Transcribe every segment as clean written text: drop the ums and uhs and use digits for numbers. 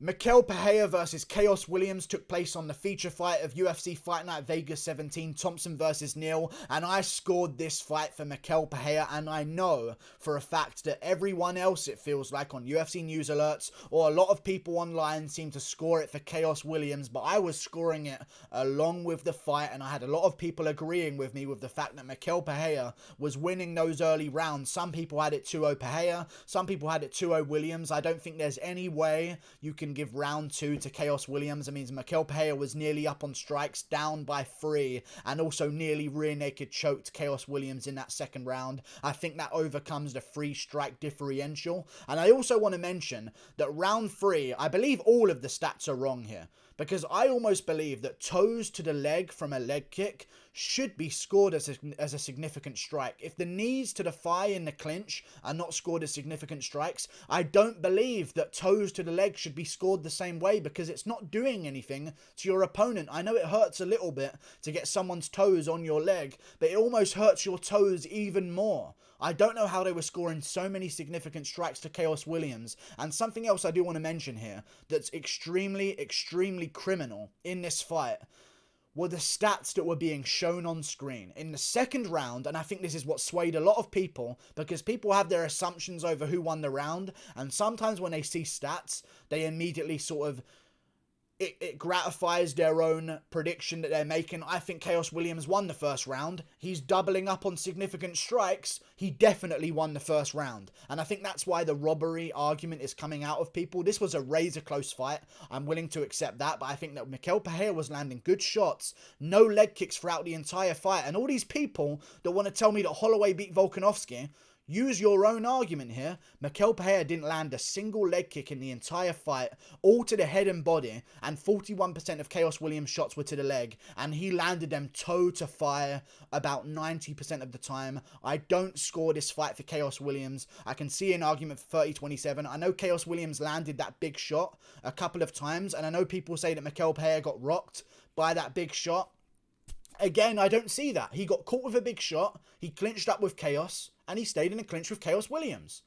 Michel Pereira versus Khaos Williams took place on the feature fight of UFC Fight Night Vegas 17, Thompson versus Neal, and I scored this fight for Michel Pereira, and I know for a fact that everyone else, it feels like, on UFC news alerts, or a lot of people online seem to score it for Khaos Williams, but I was scoring it along with the fight, and I had a lot of people agreeing with me with the fact that Michel Pereira was winning those early rounds. Some people had it 2-0 Pereira, some people had it 2-0 Williams. I don't think there's any way you can give round 2 to Khaos Williams. It means Michel Pereira was nearly up on strikes, down by 3, and also nearly rear naked choked Khaos Williams in that second round. I think that overcomes the 3-strike differential. And I also want to mention that round 3, I believe all of the stats are wrong here, because I almost believe that toes to the leg from a leg kick should be scored as a significant strike. If the knees to the thigh in the clinch are not scored as significant strikes, I don't believe that toes to the leg should be scored the same way, because it's not doing anything to your opponent. I know it hurts a little bit to get someone's toes on your leg, but it almost hurts your toes even more. I don't know how they were scoring so many significant strikes to Khaos Williams. And something else I do want to mention here that's extremely, extremely criminal in this fight were the stats that were being shown on screen. In the second round, and I think this is what swayed a lot of people, because people have their assumptions over who won the round, and sometimes when they see stats, they immediately sort of it gratifies their own prediction that they're making. I think Khaos Williams won the first round. He's doubling up on significant strikes. He definitely won the first round. And I think that's why the robbery argument is coming out of people. This was a razor close fight. I'm willing to accept that. But I think that Michel Pereira was landing good shots. No leg kicks throughout the entire fight. And all these people that want to tell me that Holloway beat Volkanovski, use your own argument here. Michel Pereira didn't land a single leg kick in the entire fight, all to the head and body, and 41% of Khaos Williams' shots were to the leg, and he landed them toe to fire about 90% of the time. I don't score this fight for Khaos Williams. I can see an argument for 30-27. I know Khaos Williams landed that big shot a couple of times, and I know people say that Michel Pereira got rocked by that big shot. Again, I don't see that. He got caught with a big shot, he clinched up with Khaos, and he stayed in a clinch with Khaos Williams.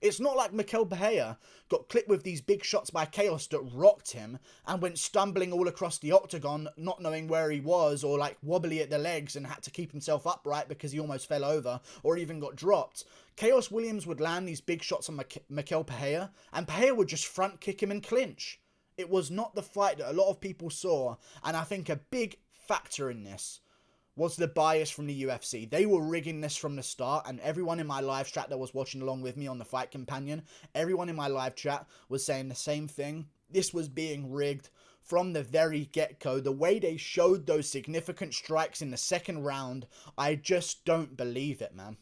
It's not like Michel Pereira got clipped with these big shots by Khaos that rocked him and went stumbling all across the octagon, not knowing where he was, or like wobbly at the legs and had to keep himself upright because he almost fell over, or even got dropped. Khaos Williams would land these big shots on Michel Pereira, and Pereira would just front kick him and clinch. It was not the fight that a lot of people saw, and I think a big factor in this was the bias from the UFC. They were rigging this from the start, and everyone in my live chat that was watching along with me on the Fight Companion, everyone in my live chat was saying the same thing. This was being rigged from the very get-go. The way they showed those significant strikes in the second round, I just don't believe it, man.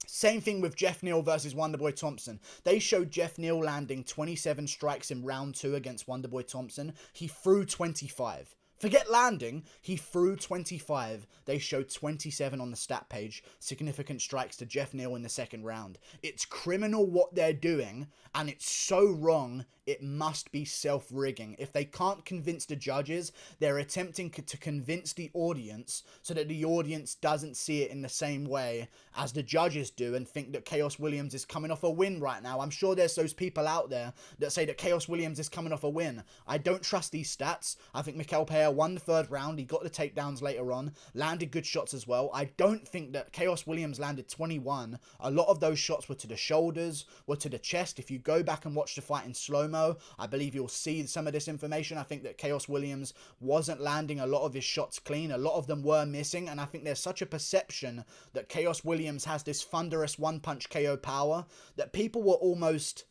Same thing with Jeff Neal versus Wonderboy Thompson. They showed Jeff Neal landing 27 strikes in round 2 against Wonderboy Thompson. He threw 25. Forget landing, he threw 25. They showed 27 on the stat page. Significant strikes to Jeff Neal in the second round. It's criminal what they're doing, and it's so wrong, it must be self-rigging. If they can't convince the judges, they're attempting to convince the audience so that the audience doesn't see it in the same way as the judges do and think that Khaos Williams is coming off a win right now. I'm sure there's those people out there that say that Khaos Williams is coming off a win. I don't trust these stats. I think Michel Pereira won the third round. He got the takedowns later on, landed good shots as well. I don't think that Khaos Williams landed 21. A lot of those shots were to the shoulders, were to the chest. If you go back and watch the fight in slow-mo, I believe you'll see some of this information. I think that Khaos Williams wasn't landing a lot of his shots clean. A lot of them were missing, and I think there's such a perception that Khaos Williams has this thunderous one-punch KO power that people were almost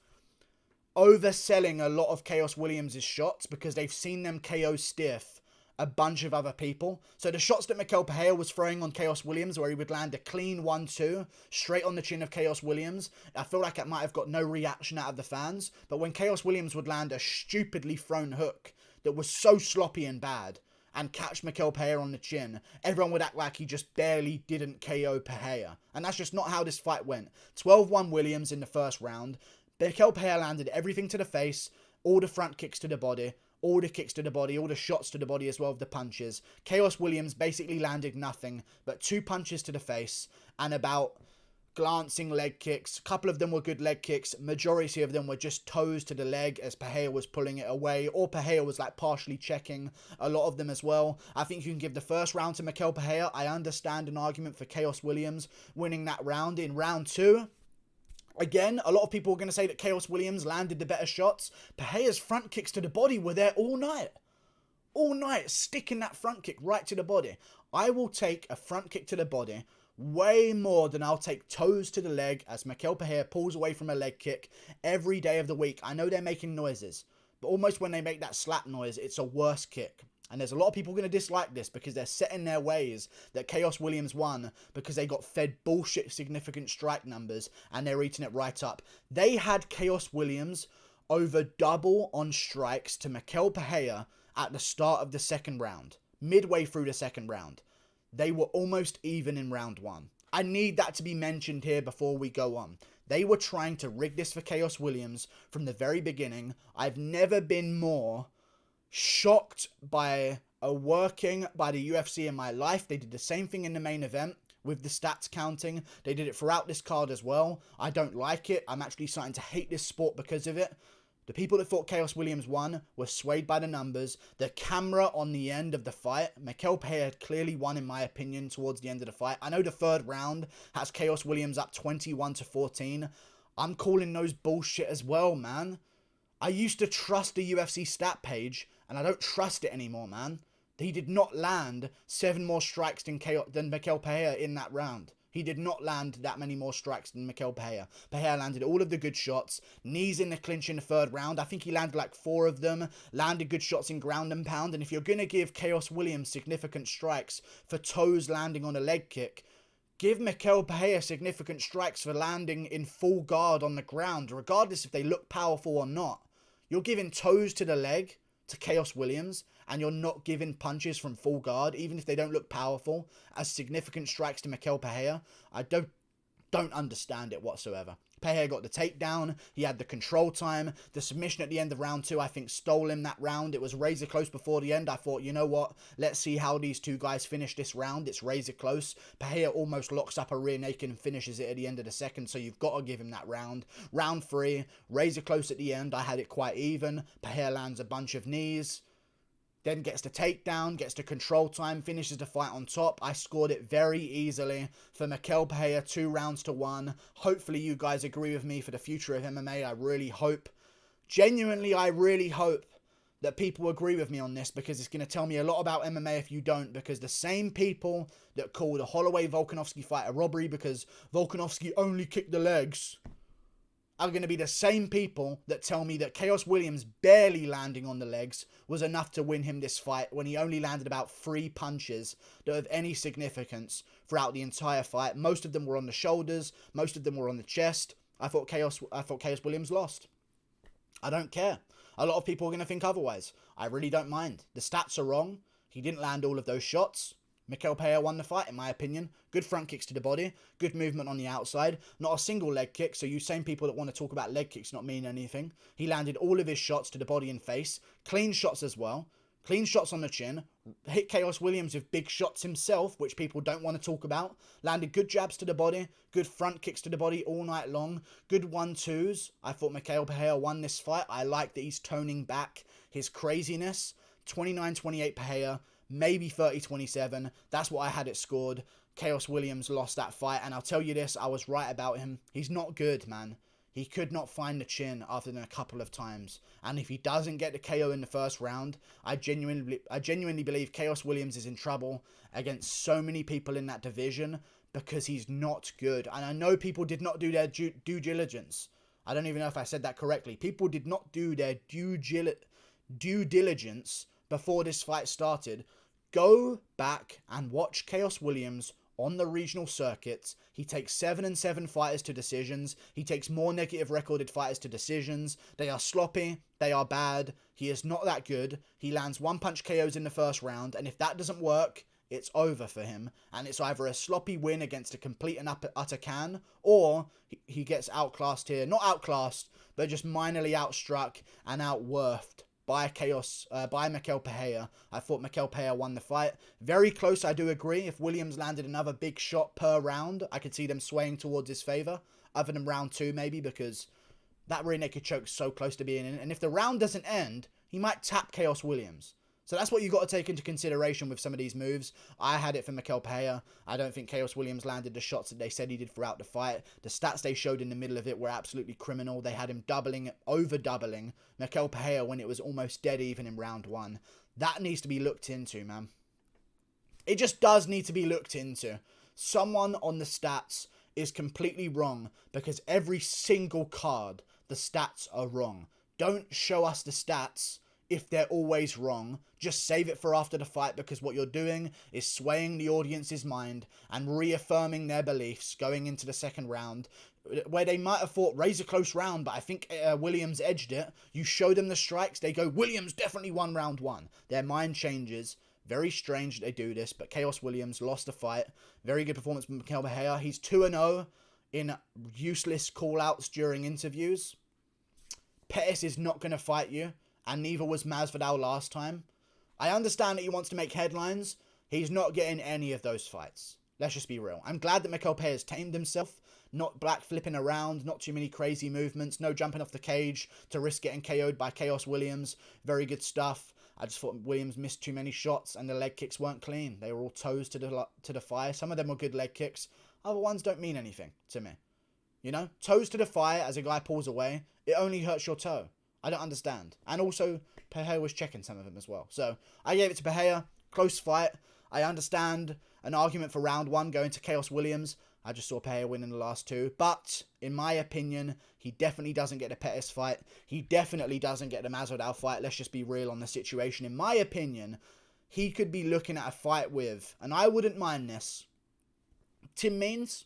overselling a lot of Khaos Williams' shots because they've seen them KO stiff a bunch of other people. So the shots that Michel Pereira was throwing on Khaos Williams, where he would land a clean 1-2 straight on the chin of Khaos Williams, I feel like it might have got no reaction out of the fans. But when Khaos Williams would land a stupidly thrown hook that was so sloppy and bad and catch Michel Pereira on the chin, everyone would act like he just barely didn't KO Pereira. And that's just not how this fight went. 12-1 Williams in the first round. Michel Pereira landed everything to the face, all the front kicks to the body, all the kicks to the body, all the shots to the body as well of the punches. Khaos Williams basically landed nothing but 2 punches to the face and about glancing leg kicks. A couple of them were good leg kicks. Majority of them were just toes to the leg as Pereira was pulling it away, or Pereira was like partially checking a lot of them as well. I think you can give the first round to Michel Pereira. I understand an argument for Khaos Williams winning that round. In round 2, again, a lot of people are going to say that Khaos Williams landed the better shots. Pereira's front kicks to the body were there all night. All night, sticking that front kick right to the body. I will take a front kick to the body way more than I'll take toes to the leg as Michel Pereira pulls away from a leg kick every day of the week. I know they're making noises, but almost when they make that slap noise, it's a worse kick. And there's a lot of people going to dislike this because they're set in their ways that Khaos Williams won because they got fed bullshit significant strike numbers and they're eating it right up. They had Khaos Williams over double on strikes to Michel Pereira at the start of the second round. Midway through the second round. They were almost even in round 1. I need that to be mentioned here before we go on. They were trying to rig this for Khaos Williams from the very beginning. I've never been more shocked by a working by the UFC in my life. They did the same thing in the main event with the stats counting. They did it throughout this card as well. I don't like it. I'm actually starting to hate this sport because of it. The people that thought Khaos Williams won were swayed by the numbers. The camera on the end of the fight, Michel Pereira had clearly won in my opinion towards the end of the fight. I know the third round has Khaos Williams up 21-14. I'm calling those bullshit as well, man. I used to trust the UFC stat page, and I don't trust it anymore, man. He did not land 7 more strikes than Michel Pereira in that round. He did not land that many more strikes than Michel Pereira. Pereira landed all of the good shots. Knees in the clinch in the third round. I think he landed like 4 of them. Landed good shots in ground and pound. And if you're going to give Khaos Williams significant strikes for toes landing on a leg kick, give Michel Pereira significant strikes for landing in full guard on the ground, regardless if they look powerful or not. You're giving toes to the leg to Khaos Williams, and you're not giving punches from full guard, even if they don't look powerful, as significant strikes to Michel Pereira. I don't understand it whatsoever. Pereira got the takedown. He had the control time. The submission at the end of round 2, I think, stole him that round. It was razor close before the end. I thought, you know what? Let's see how these two guys finish this round. It's razor close. Pereira almost locks up a rear naked and finishes it at the end of the second, so you've got to give him that round. Round 3, razor close at the end. I had it quite even. Pereira lands a bunch of knees. Then gets the takedown, gets the control time, finishes the fight on top. I scored it very easily for Michel Pereira, 2-1. Hopefully you guys agree with me for the future of MMA. I really hope. Genuinely, I really hope that people agree with me on this, because it's going to tell me a lot about MMA if you don't, because the same people that call the Holloway-Volkanovski fight a robbery because Volkanovski only kicked the legs are going to be the same people that tell me that Khaos Williams barely landing on the legs was enough to win him this fight when he only landed about 3 punches that have any significance throughout the entire fight. Most of them were on the shoulders. Most of them were on the chest. I thought Khaos Williams lost. I don't care. A lot of people are going to think otherwise. I really don't mind. The stats are wrong. He didn't land all of those shots. Michel Pereira won the fight, in my opinion. Good front kicks to the body. Good movement on the outside. Not a single leg kick, so you same people that want to talk about leg kicks not mean anything. He landed all of his shots to the body and face. Clean shots as well. Clean shots on the chin. Hit Khaos Williams with big shots himself, which people don't want to talk about. Landed good jabs to the body. Good front kicks to the body all night long. Good 1-2s. I thought Michel Pereira won this fight. I like that he's toning back his craziness. 29-28 Pereira. Maybe 30-27. That's what I had it scored. Khaos Williams lost that fight. And I'll tell you this, I was right about him. He's not good, man. He could not find the chin after a couple of times. And if he doesn't get the KO in the first round, I genuinely believe Khaos Williams is in trouble against so many people in that division because he's not good. And I know people did not do their due diligence. I don't even know if I said that correctly. People did not do their due diligence before this fight started. Go back and watch Khaos Williams on the regional circuits. He takes 7-7 fighters to decisions. He takes more negative recorded fighters to decisions. They are sloppy. They are bad. He is not that good. He lands 1-punch KOs in the first round, and if that doesn't work, it's over for him. And it's either a sloppy win against a complete and utter can, or he gets outclassed here. Not outclassed, but just minorly outstruck and outworthed by Michel Pereira. I thought Michel Pereira won the fight. Very close, I do agree. If Williams landed another big shot per round, I could see them swaying towards his favour. Other than round 2, maybe, because that rear naked choke's so close to being in. And if the round doesn't end, he might tap Khaos Williams. So that's what you've got to take into consideration with some of these moves. I had it for Michel Pereira. I don't think Khaos Williams landed the shots that they said he did throughout the fight. The stats they showed in the middle of it were absolutely criminal. They had him over-doubling Michel Pereira when it was almost dead even in round 1. That needs to be looked into, man. It just does need to be looked into. Someone on the stats is completely wrong because every single card, the stats are wrong. Don't show us the stats if they're always wrong. Just save it for after the fight, because what you're doing is swaying the audience's mind and reaffirming their beliefs going into the second round, where they might have thought razor close round, but I think Williams edged it. You show them the strikes, they go, Williams definitely won round 1. Their mind changes. Very strange that they do this, but Khaos Williams lost the fight. Very good performance from Michel Pereira. He's 2-0 in useless call-outs during interviews. Pettis is not going to fight you, and neither was Masvidal last time. I understand that he wants to make headlines. He's not getting any of those fights. Let's just be real. I'm glad that Michel Pereira has tamed himself. Not black flipping around, not too many crazy movements, no jumping off the cage to risk getting KO'd by Khaos Williams. Very good stuff. I just thought Williams missed too many shots and the leg kicks weren't clean. They were all toes to the fire. Some of them were good leg kicks. Other ones don't mean anything to me. You know, toes to the fire as a guy pulls away, it only hurts your toe. I don't understand. And also, Pereira was checking some of them as well. So, I gave it to Pereira. Close fight. I understand an argument for round 1 going to Khaos Williams. I just saw Pereira win in the last 2. But, in my opinion, he definitely doesn't get the Pettis fight. He definitely doesn't get the Masvidal fight. Let's just be real on the situation. In my opinion, he could be looking at a fight with, and I wouldn't mind this, Tim Means.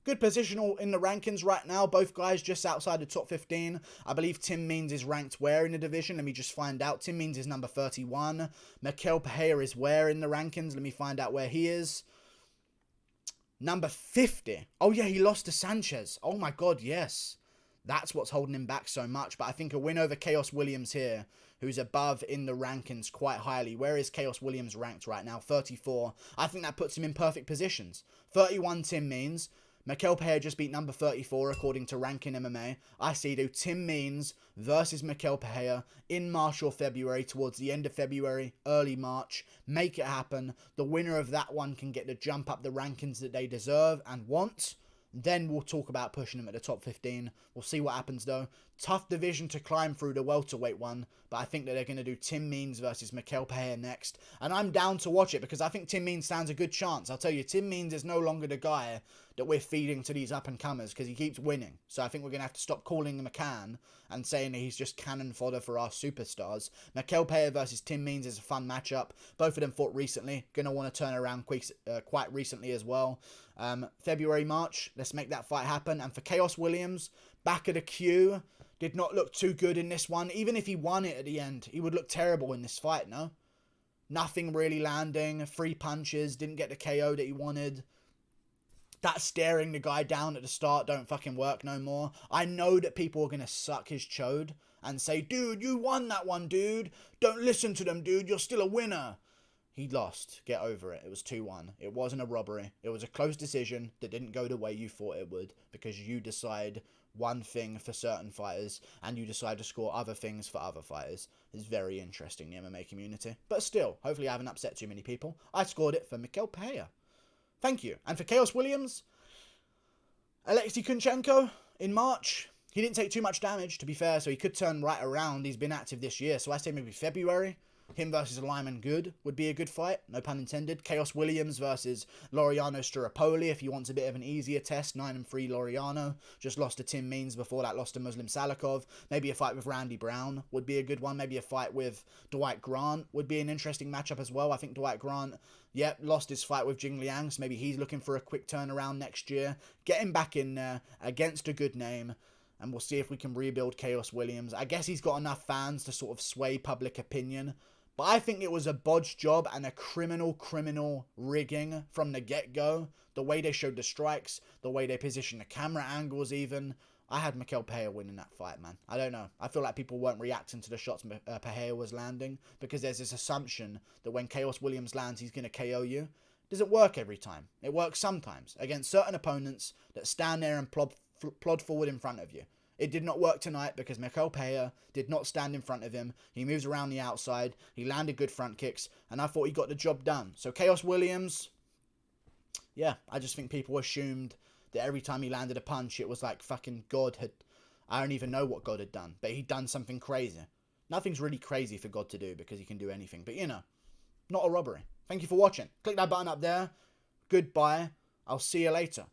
Good positional in the rankings right now. Both guys just outside the top 15. I believe Tim Means is ranked where in the division? Let me just find out. Tim Means is number 31. Michel Pereira is where in the rankings? Let me find out where he is. Number 50. Oh, yeah, he lost to Sanchez. Oh, my God, yes. That's what's holding him back so much. But I think a win over Khaos Williams here, who's above in the rankings quite highly. Where is Khaos Williams ranked right now? 34. I think that puts him in perfect positions. 31 Tim Means. Michel Pereira just beat number 34 according to Ranking MMA. I see do Tim Means versus Michel Pereira in March or February, towards the end of February, early March. Make it happen. The winner of that one can get the jump up the rankings that they deserve and want. Then we'll talk about pushing them at the top 15. We'll see what happens though. Tough division to climb through, the welterweight one. But I think that they're going to do Tim Means versus Michel Pereira next. And I'm down to watch it because I think Tim Means stands a good chance. I'll tell you, Tim Means is no longer the guy that we're feeding to these up-and-comers because he keeps winning. So I think we're going to have to stop calling him a can and saying that he's just cannon fodder for our superstars. Michel Pereira versus Tim Means is a fun matchup. Both of them fought recently. Going to want to turn around quite recently as well. February, March, let's make that fight happen. And for Khaos Williams, back of the queue, did not look too good in this one. Even if he won it at the end, he would look terrible in this fight, no? Nothing really landing, 3 punches, didn't get the KO that he wanted. That staring the guy down at the start don't fucking work no more. I know that people are going to suck his chode and say, dude, you won that one, dude. Don't listen to them, dude. You're still a winner. He lost. Get over it. It was 2-1. It wasn't a robbery. It was a close decision that didn't go the way you thought it would because you decide one thing for certain fighters and you decide to score other things for other fighters. It's very interesting, the MMA community. But still, hopefully I haven't upset too many people. I scored it for Michel Pereira. Thank you. And for Khaos Williams, Alexei Kunchenko in March. He didn't take too much damage, to be fair, so he could turn right around. He's been active this year, so I say maybe February. Him versus Lyman Good would be a good fight, no pun intended. Khaos Williams versus Laureano Staropoli, if he wants a bit of an easier test. 9-3 Laureano. Just lost to Tim Means, before that lost to Muslim Salikov. Maybe a fight with Randy Brown would be a good one. Maybe a fight with Dwight Grant would be an interesting matchup as well. I think Dwight Grant, yep, lost his fight with Jing Liang, so maybe he's looking for a quick turnaround next year. Get him back in there against a good name. And we'll see if we can rebuild Khaos Williams. I guess he's got enough fans to sort of sway public opinion. But I think it was a bodged job and a criminal rigging from the get-go. The way they showed the strikes, the way they positioned the camera angles even. I had Michel Pereira winning that fight, man. I don't know. I feel like people weren't reacting to the shots Pereira was landing because there's this assumption that when Khaos Williams lands, he's going to KO you. It doesn't work every time. It works sometimes against certain opponents that stand there and plod forward in front of you. It did not work tonight because Michel Pereira did not stand in front of him. He moves around the outside. He landed good front kicks, and I thought he got the job done. So Khaos Williams, yeah, I just think people assumed that every time he landed a punch, it was like fucking God had... I don't even know what God had done, but he'd done something crazy. Nothing's really crazy for God to do because he can do anything. But, you know, not a robbery. Thank you for watching. Click that button up there. Goodbye. I'll see you later.